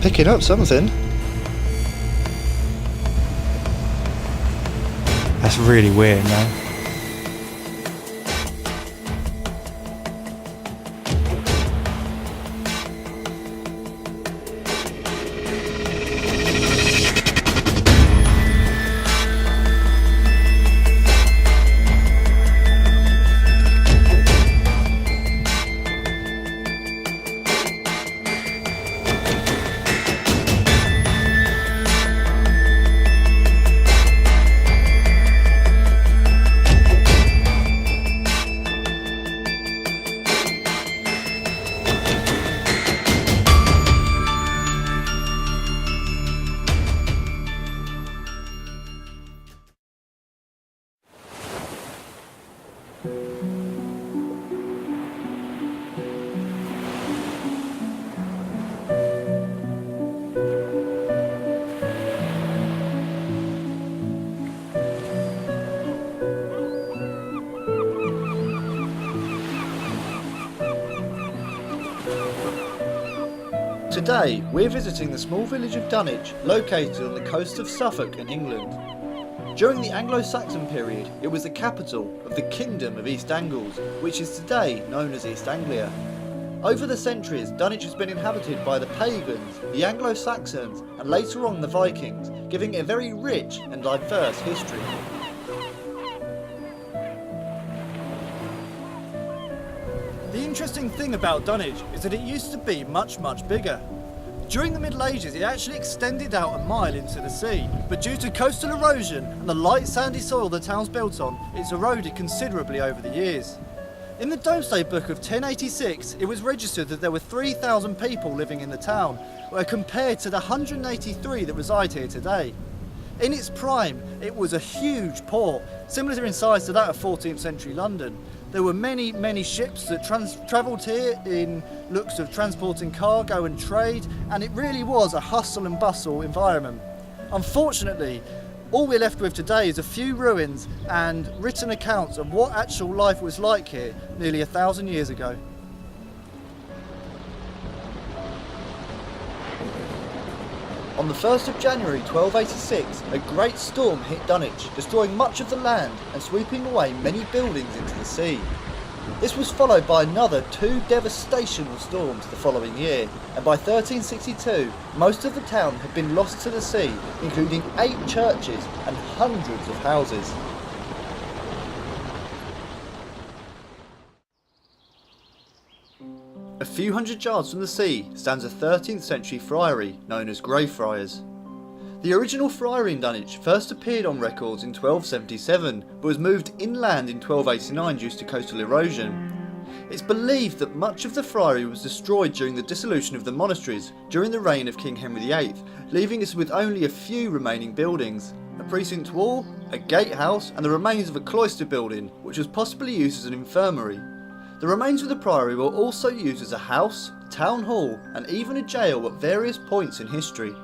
picking up something. That's really weird, man. Today, we're visiting the small village of Dunwich, located on the coast of Suffolk in England. During the Anglo-Saxon period, it was the capital of the Kingdom of East Angles, which is today known as East Anglia. Over the centuries, Dunwich has been inhabited by the pagans, the Anglo-Saxons, and later on the Vikings, giving it a very rich and diverse history. The interesting thing about Dunwich is that it used to be much bigger. During the Middle Ages, it actually extended out a mile into the sea, but due to coastal erosion and the light sandy soil the town's built on, it's eroded considerably over the years. In the Domesday Book of 1086, it was registered that there were 3,000 people living in the town, where compared to the 183 that reside here today. In its prime, it was a huge port, similar in size to that of 14th century London. There were many ships that travelled here in looks of transporting cargo and trade, and it really was a hustle and bustle environment. Unfortunately, all we're left with today is a few ruins and written accounts of what actual life was like here nearly 1,000 years ago. On the 1st of January 1286, a great storm hit Dunwich, destroying much of the land and sweeping away many buildings into the sea. This was followed by another 2 devastational storms the following year, and by 1362, most of the town had been lost to the sea, including 8 churches and hundreds of houses. A few hundred yards from the sea stands a 13th century friary known as Greyfriars. The original friary in Dunwich first appeared on records in 1277 but was moved inland in 1289 due to coastal erosion. It's believed that much of the friary was destroyed during the dissolution of the monasteries during the reign of King Henry VIII, leaving us with only a few remaining buildings: a precinct wall, a gatehouse, and the remains of a cloister building which was possibly used as an infirmary. The remains of the priory were also used as a house, town hall, and even a jail at various points in history.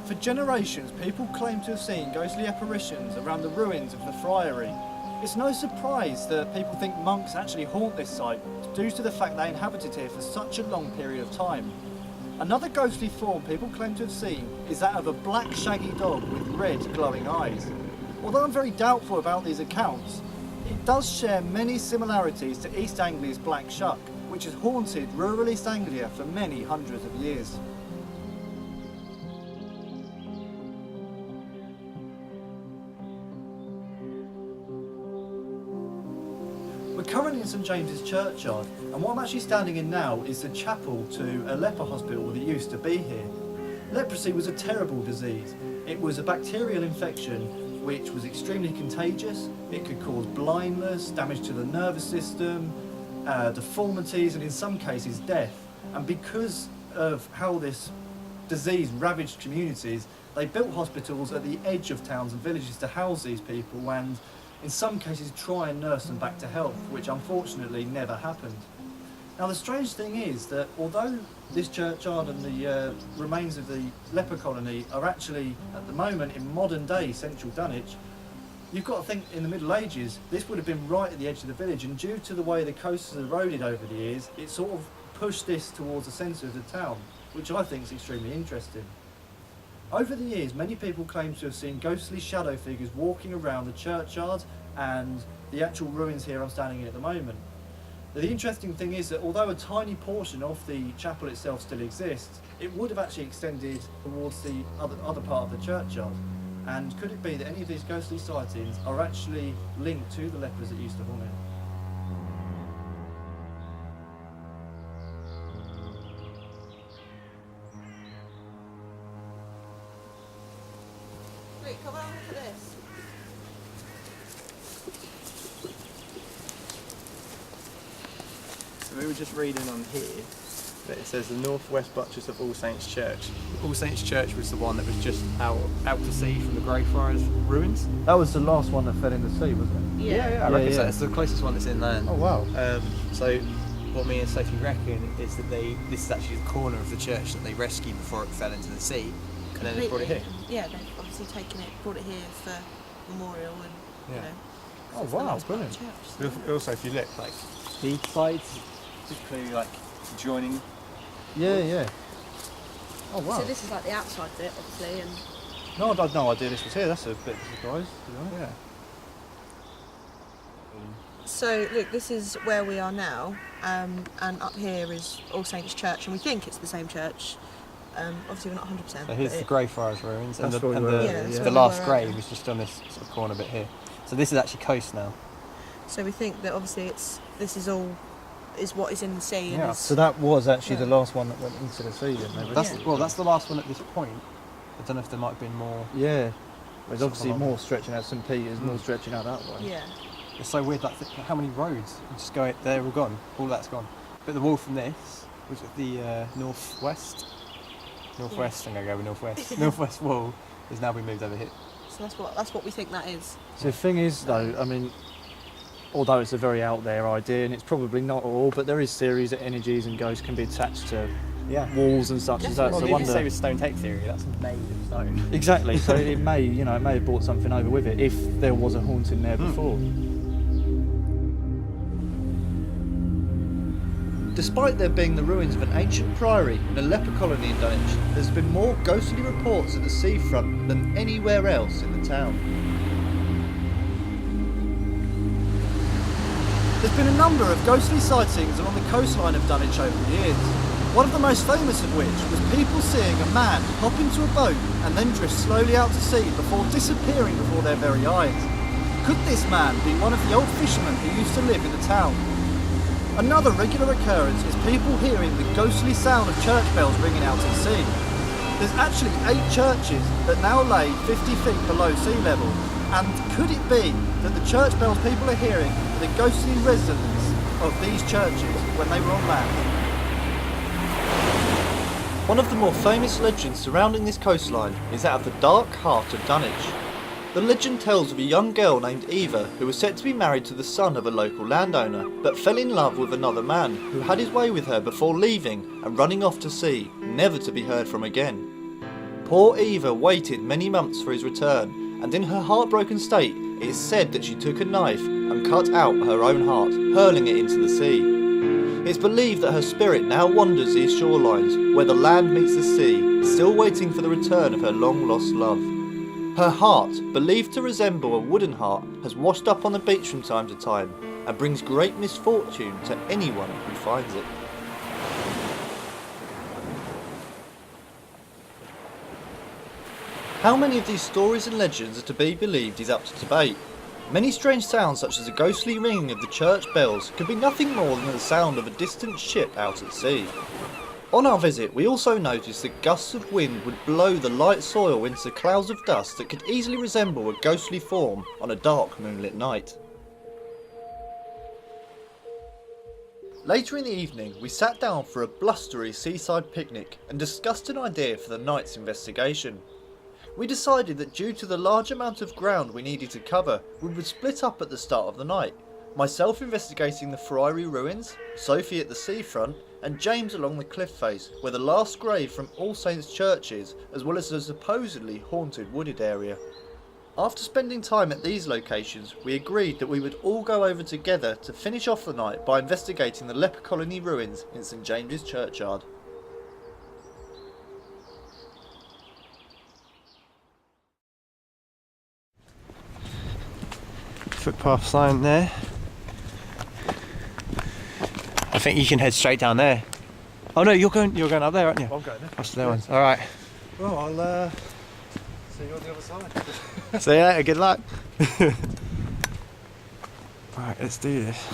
For generations, people claim to have seen ghostly apparitions around the ruins of the friary. It's no surprise that people think monks actually haunt this site, due to the fact they inhabited here for such a long period of time. Another ghostly form people claim to have seen is that of a black shaggy dog with red glowing eyes. Although I'm very doubtful about these accounts, it does share many similarities to East Anglia's Black Shuck, which has haunted rural East Anglia for many hundreds of years. We're currently in St James's Churchyard, and what I'm actually standing in now is the chapel to a leper hospital that used to be here. Leprosy was a terrible disease. It was a bacterial infection which was extremely contagious. It could cause blindness, damage to the nervous system, deformities, and in some cases death. And because of how this disease ravaged communities, they built hospitals at the edge of towns and villages to house these people and in some cases try and nurse them back to health, which unfortunately never happened. Now the strange thing is that although this churchyard and the remains of the leper colony are actually at the moment in modern day central Dunwich, you've got to think in the Middle Ages this would have been right at the edge of the village, and due to the way the coast has eroded over the years, it sort of push this towards the centre of the town, which I think is extremely interesting. Over the years, many people claim to have seen ghostly shadow figures walking around the churchyard and the actual ruins here I'm standing in at the moment. The interesting thing is that although a tiny portion of the chapel itself still exists, it would have actually extended towards the other part of the churchyard. And could it be that any of these ghostly sightings are actually linked to the lepers that used to haunt it? Wait, come on, look at this. So we were just reading on here that it says the northwest buttress of All Saints Church. All Saints Church was the one that was just out to sea from the Greyfriars ruins. That was the last one that fell in the sea, wasn't it? I reckon so. It's the closest one that's inland. Oh wow. So what me and Sophie reckon is that this is actually the corner of the church that they rescued before it fell into the sea, and then they brought it here. Yeah, they've obviously taken it, brought it here for memorial and, you know. Oh it's the wow, last part of brilliant. the church, so- Also, if you look, like these sides, just clearly like joining. Yeah. Oh wow. So this is like the outside bit, obviously, and No, I had no idea this was here. That's a bit of a surprise, to be honest. Yeah. so look, this is where we are now, and up here is All Saints Church, and we think it's the same church. Obviously, we're not 100%. So here's but the Greyfriars ruins, and That's the, where and we the, were, Yeah, that's the where we last were grave earlier. is just on this sort of corner bit here. So this is actually coast now. So we think that obviously this is all is what is in the sea. And Yeah. is, So that was actually the Yeah. last one that went into the sea, then? Maybe? That's Yeah. well, that's the last one at this point. I don't know if there might have been more. Yeah. There's Sort obviously of more stretching out St Peter's, more Mm. stretching out that way. yeah. It's so weird. Like how many roads? You just go. They're all gone. All that's gone. But the wall from this was at the northwest. Northwest. I'm gonna go with northwest. Northwest wall has now been moved over here. So that's what we think that is. So the thing is, though, I mean, although it's a very out there idea, and it's probably not all, but there is theories that energies and ghosts can be attached to Yeah. walls and such as that. Well, So I you could say wonder. with stone tape theory, that's made of stone. Exactly. So it may, it may have brought something over with it if there was a haunting there before. Despite there being the ruins of an ancient priory and a leper colony in Dunwich, there's been more ghostly reports at the seafront than anywhere else in the town. There's been a number of ghostly sightings along the coastline of Dunwich over the years. One of the most famous of which was people seeing a man hop into a boat and then drift slowly out to sea before disappearing before their very eyes. Could this man be one of the old fishermen who used to live in the town? Another regular occurrence is people hearing the ghostly sound of church bells ringing out at sea. There's actually 8 churches that now lay 50 feet below sea level, and could it be that the church bells people are hearing are the ghostly residents of these churches when they were on land? One of the more famous legends surrounding this coastline is that of the dark heart of Dunwich. The legend tells of a young girl named Eva who was set to be married to the son of a local landowner, but fell in love with another man who had his way with her before leaving and running off to sea, never to be heard from again. Poor Eva waited many months for his return, and in her heartbroken state it is said that she took a knife and cut out her own heart, hurling it into the sea. It's believed that her spirit now wanders these shorelines, where the land meets the sea, still waiting for the return of her long-lost love. Her heart, believed to resemble a wooden heart, has washed up on the beach from time to time, and brings great misfortune to anyone who finds it. How many of these stories and legends are to be believed is up to debate. Many strange sounds such as the ghostly ringing of the church bells could be nothing more than the sound of a distant ship out at sea. On our visit, we also noticed that gusts of wind would blow the light soil into clouds of dust that could easily resemble a ghostly form on a dark moonlit night. Later in the evening, we sat down for a blustery seaside picnic and discussed an idea for the night's investigation. We decided that due to the large amount of ground we needed to cover, we would split up at the start of the night. Myself investigating the friary ruins, Sophie at the seafront, and James along the cliff face, where the last grave from All Saints Church is, as well as the supposedly haunted wooded area. After spending time at these locations, we agreed that we would all go over together to finish off the night by investigating the leper colony ruins in St James's Churchyard. Footpath sign there. I think you can head straight down there. Oh no, you're going up there, aren't you? I'm going there. That's the ones. All right. Well, I'll see you on the other side. See you later. Good luck. Right, let's do this.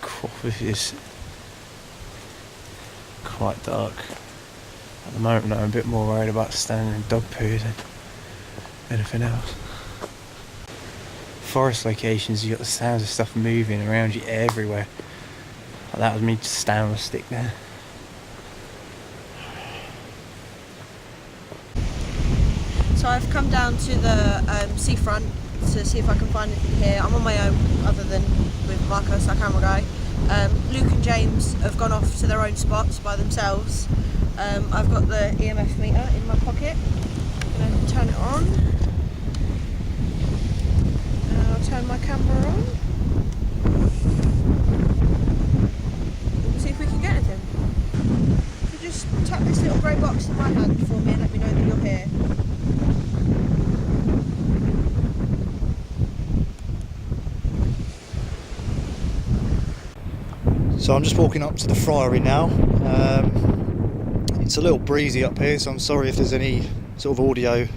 Cool, this is quite dark. At the moment, I'm a bit more worried about standing in dog poo than anything else. Forest locations, you got the sounds of stuff moving around you everywhere. Like that was me just standing on a stick there. So I've come down to the seafront to see if I can find anything here. I'm on my own, other than with Marcus, our camera guy. Luke and James have gone off to their own spots by themselves. I've got the EMF meter in my pocket. I'm going to turn it on. And I'll turn my camera on. We'll see if we can get anything. You just tap this little grey box in my hand for me and let me know that you're here. So I'm just walking up to the friary now. It's a little breezy up here, so I'm sorry if there's any sort of audio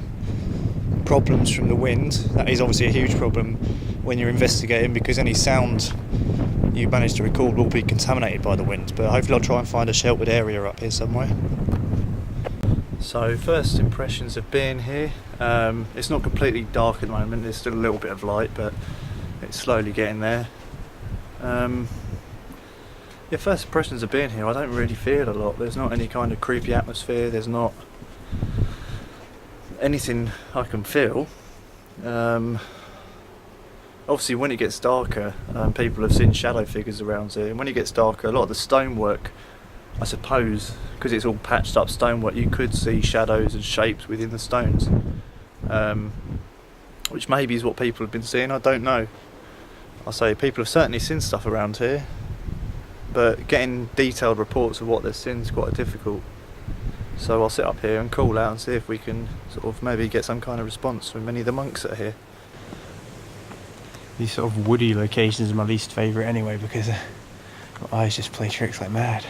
problems from the wind. That is obviously a huge problem when you're investigating, because any sound you manage to record will be contaminated by the wind, but hopefully I'll try and find a sheltered area up here somewhere. So first impressions of being here, it's not completely dark at the moment, there's still a little bit of light, but it's slowly getting there. Yeah, first impressions of being here, I don't really feel a lot. There's not any kind of creepy atmosphere, there's not anything I can feel. Obviously when it gets darker, people have seen shadow figures around here, and when it gets darker, a lot of the stonework, I suppose, because it's all patched up stonework, you could see shadows and shapes within the stones, which maybe is what people have been seeing, I don't know. I'll say people have certainly seen stuff around here, but getting detailed reports of what they've seen is quite difficult. So I'll sit up here and call out and see if we can sort of maybe get some kind of response from any of the monks that are here. These sort of woody locations are my least favourite anyway, because my eyes just play tricks like mad.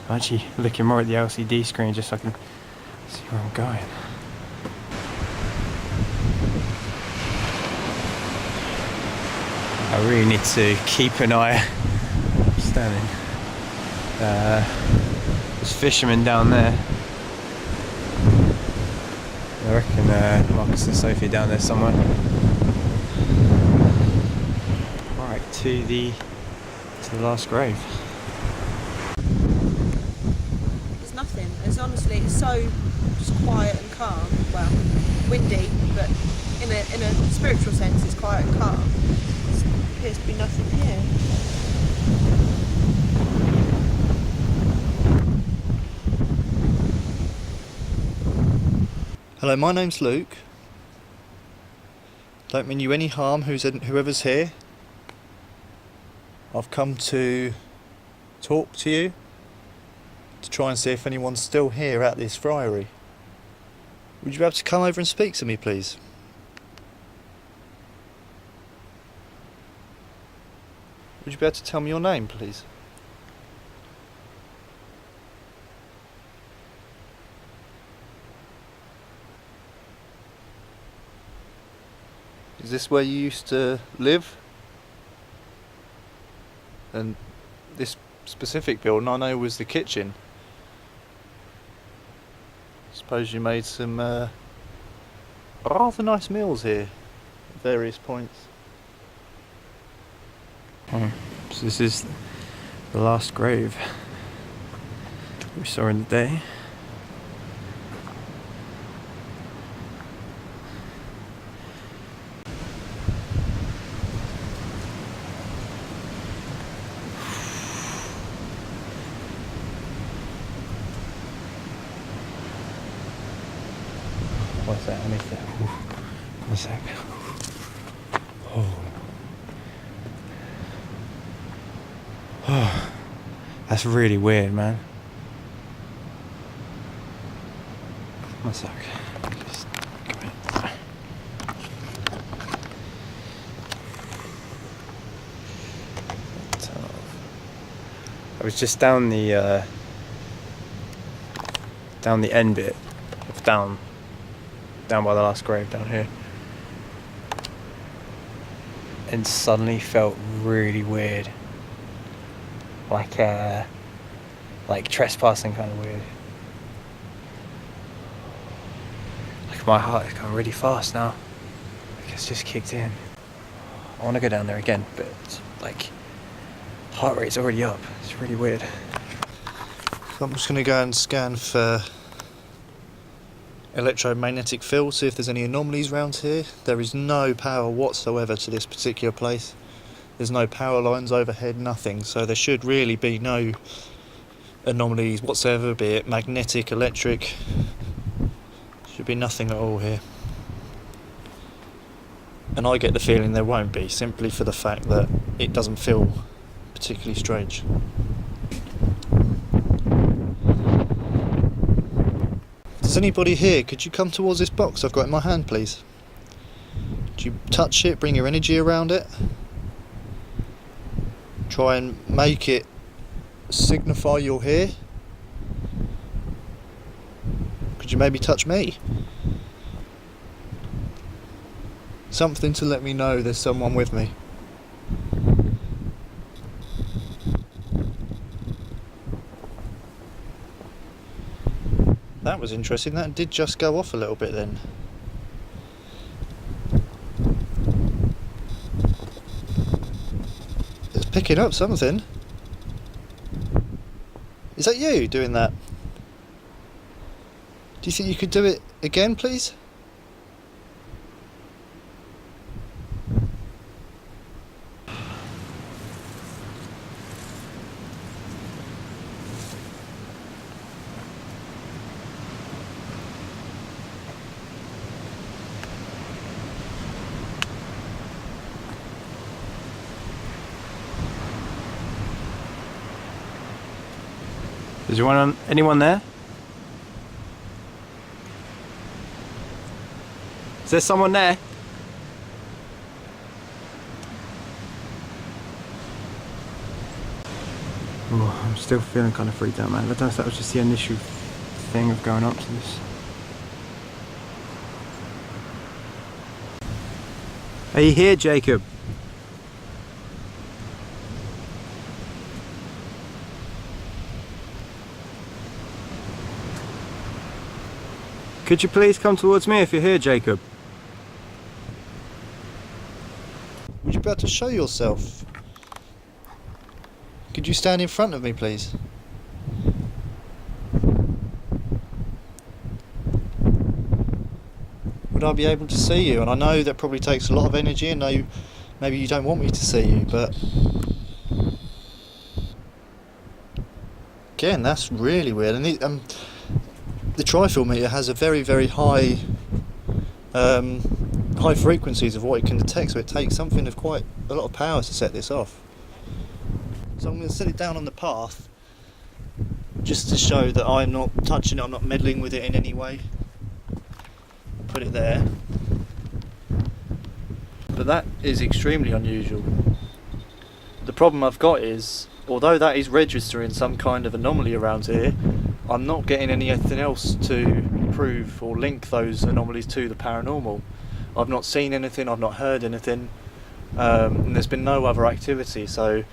I'm actually looking more at the LCD screen just so I can see where I'm going. I really need to keep an eye. I'm standing. There's fishermen down there. I reckon Marcus and Sophie are down there somewhere. Right, to the last grave. There's nothing. It's so just quiet and calm. Well, windy, but in a spiritual sense, it's quiet and calm. There appears to be nothing here. Hello, my name's Luke. Don't mean you any harm, whoever's here. I've come to talk to you, to try and see if anyone's still here at this friary. Would you be able to come over and speak to me, please? Would you be able to tell me your name, please? Is this where you used to live? And this specific building I know was the kitchen. Suppose you made some rather nice meals here at various points. So this is the last grave we saw in the day. One sec, I need to... One sec. Oh, that's really weird, man. One sec. Just come in. I was just down the end bit of down by the last grave down here, and suddenly felt really weird, like trespassing kind of weird. Like my heart is going really fast now. Like it's just kicked in. I want to go down there again, but like heart rate's already up. It's really weird. So I'm just going to go and scan for electromagnetic field, see if there's any anomalies around here. There is no power whatsoever to this particular place. There's no power lines overhead, nothing. So there should really be no anomalies whatsoever, be it magnetic, electric. Should be nothing at all here. And I get the feeling there won't be, simply for the fact that it doesn't feel particularly strange. Is anybody here? Could you come towards this box I've got in my hand, please? Could you touch it, bring your energy around it? Try and make it signify you're here? Could you maybe touch me? Something to let me know there's someone with me. That was interesting. That did just go off a little bit then. It's picking up something. Is that you doing that? Do you think you could do it again, please? Is there anyone there? Is there someone there? Oh, I'm still feeling kind of freaked out, man. I don't know if that was just the initial thing of going up to this. Are you here, Jacob? Could you please come towards me if you're here, Jacob? Would you be able to show yourself? Could you stand in front of me, please? Would I be able to see you? And I know that probably takes a lot of energy, and I know maybe you don't want me to see you, but again, that's really weird. And the trifill meter has a very, very high high frequencies of what it can detect, so it takes something of quite a lot of power to set this off. So I'm going to set it down on the path just to show that I'm not touching it, I'm not meddling with it in any way. Put it there. But that is extremely unusual. The problem I've got is, although that is registering some kind of anomaly around here, I'm not getting anything else to prove or link those anomalies to the paranormal. I've not seen anything, I've not heard anything, and there's been no other activity, so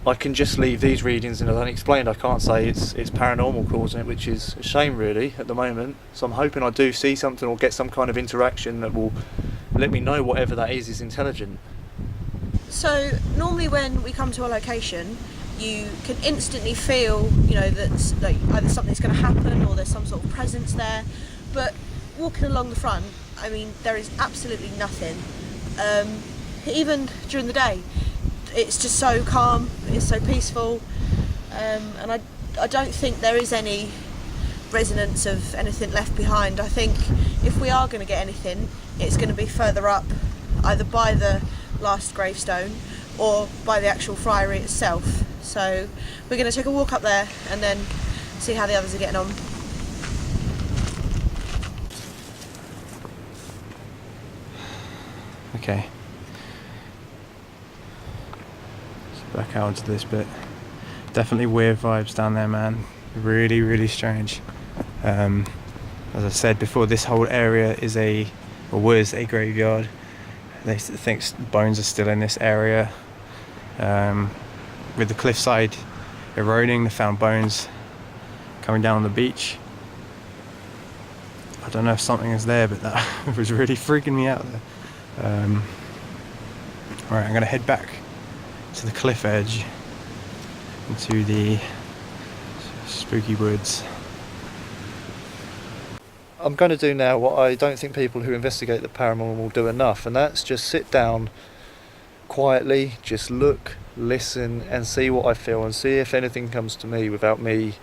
I can just leave these readings, and as I explained, I can't say it's paranormal causing it, which is a shame really at the moment. So I'm hoping I do see something or get some kind of interaction that will let me know whatever that is intelligent. So normally when we come to a location, you can instantly feel, you know, that like either something's going to happen or there's some sort of presence there. But walking along the front, I mean, there is absolutely nothing. Even during the day, it's just so calm, it's so peaceful, and I don't think there is any resonance of anything left behind. I think if we are going to get anything, it's going to be further up, either by the last gravestone or by the actual friary itself. So we're going to take a walk up there and then see how the others are getting on. Okay. So back out into this bit. Definitely weird vibes down there, man. Really, really strange. As I said before, this whole area is was a graveyard. They think bones are still in this area. With the cliffside eroding, they found bones coming down on the beach. I don't know if something is there, but that was really freaking me out there. Alright, I'm going to head back to the cliff edge into the spooky woods. I'm going to do now what I don't think people who investigate the paranormal do enough, and that's just sit down quietly, just look, listen and see what I feel and see if anything comes to me without me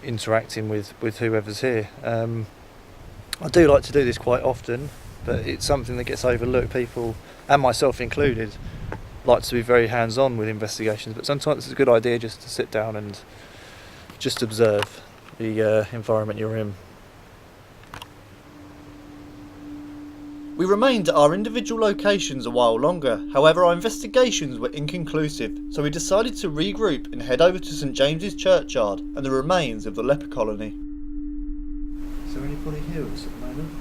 interacting with whoever's here. I do like to do this quite often, but it's something that gets overlooked. People, and myself included, like to be very hands-on with investigations, but sometimes it's a good idea just to sit down and just observe the environment you're in. We remained at our individual locations a while longer, however our investigations were inconclusive, so we decided to regroup and head over to St James's churchyard and the remains of the leper colony. Is there anybody here with us at the moment?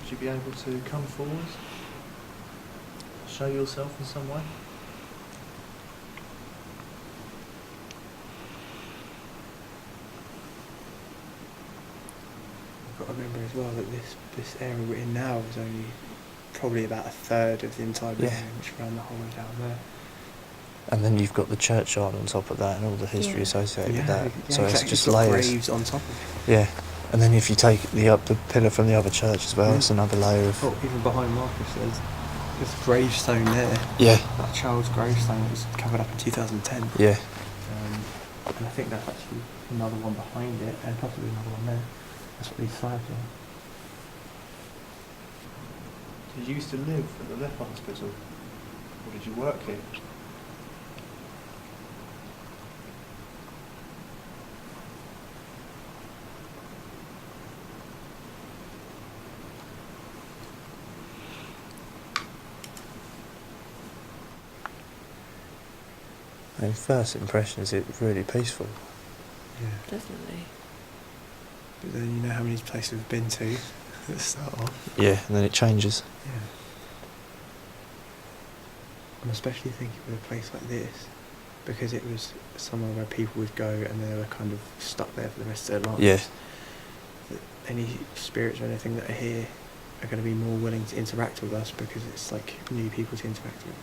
Would you be able to come forward? Show yourself in some way? I've got to remember as well that this area we're in now is only probably about a third of the entire building, which ran the whole way down there. And then you've got the churchyard on top of that and all the history associated with that. Yeah, So exactly. it's just You've got layers. graves on top of it. Yeah. And then if you take the pillar from the other church as well, it's another layer of... Oh, even behind Marcus there's gravestone there. Yeah. That child's gravestone that was covered up in 2010. Yeah. And I think that's actually another one behind it and possibly another one there. That's what these flags are. Did you used to live at the Leper Hospital? Or did you work here? And first impression, is it really peaceful? Yeah. Definitely. But then you know how many places we've been to at the start off. Yeah, and then it changes. Yeah. I'm especially thinking with a place like this, because it was somewhere where people would go and they were kind of stuck there for the rest of their lives. Yeah. That any spirits or anything that are here are going to be more willing to interact with us because it's like new people to interact with.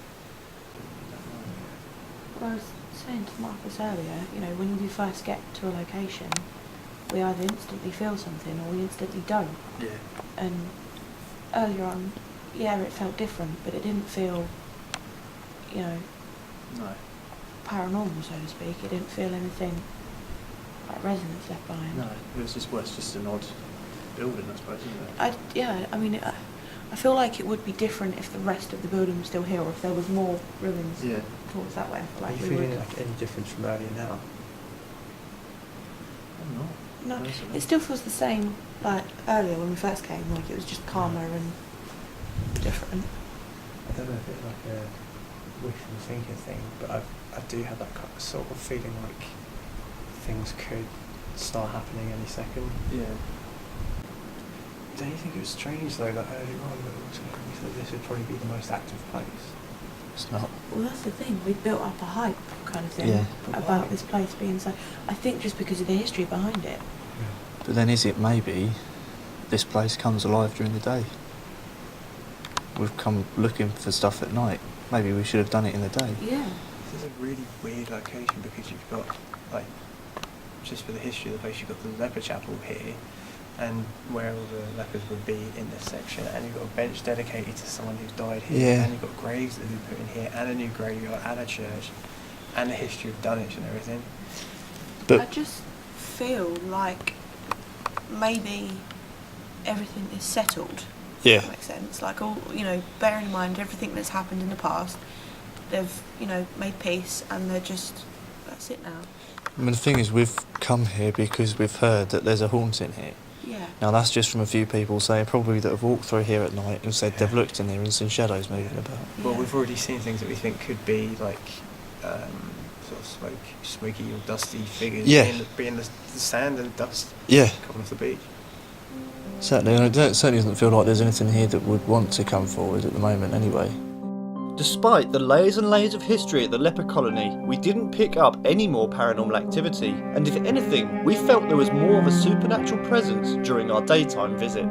Well, I was saying to Marcus earlier, you know, when you first get to a location, we either instantly feel something or we instantly don't. Yeah. And earlier on, yeah, it felt different, but it didn't feel, you know, No. paranormal, so to speak. It didn't feel anything like resonance left behind. No, it was just an odd building, I suppose, isn't it? I mean, I feel like it would be different if the rest of the building was still here, or if there was more ruins Yeah. towards that way. I feel Are like you we feeling would. like any difference from earlier now? I'm not. No, personally. it still feels the same like earlier when we first came. Like it was just calmer and different. I don't know if it's like a wishful thinking thing, but I do have that sort of feeling like things could start happening any second. Yeah. Don't you think it was strange though that earlier on we thought this would probably be the most active place? It's not. Well, that's the thing. We built up a hype kind of thing Yeah. about this place being so. I think just because of the history behind it. But then is it maybe this place comes alive during the day? We've come looking for stuff at night. Maybe we should have done it in the day. Yeah. This is a really weird location because you've got, like, just for the history of the place, you've got the leper chapel here, and where all the lepers would be in this section, and you've got a bench dedicated to someone who's died here, Yeah. and you've got graves that have been put in here, and a new graveyard, and a church, and a history of Dunwich and everything. I But just feel like maybe everything is settled. Yeah. If that makes sense. Like, all, you know, bearing in mind everything that's happened in the past, they've, you know, made peace, and they're just, that's it now. I mean, the thing is, we've come here because we've heard that there's a haunting here. Yeah. Now, that's just from a few people saying probably that have walked through here at night and said they've looked in here and seen shadows moving about. Well, Yeah. we've already seen things that we think could be like sort of smoky or dusty figures Yeah. being the sand and dust Yeah, coming off the beach. certainly. And it certainly doesn't feel like there's anything here that would want to come forward at the moment anyway. Despite the layers and layers of history at the leper colony, we didn't pick up any more paranormal activity, and if anything, we felt there was more of a supernatural presence during our daytime visit.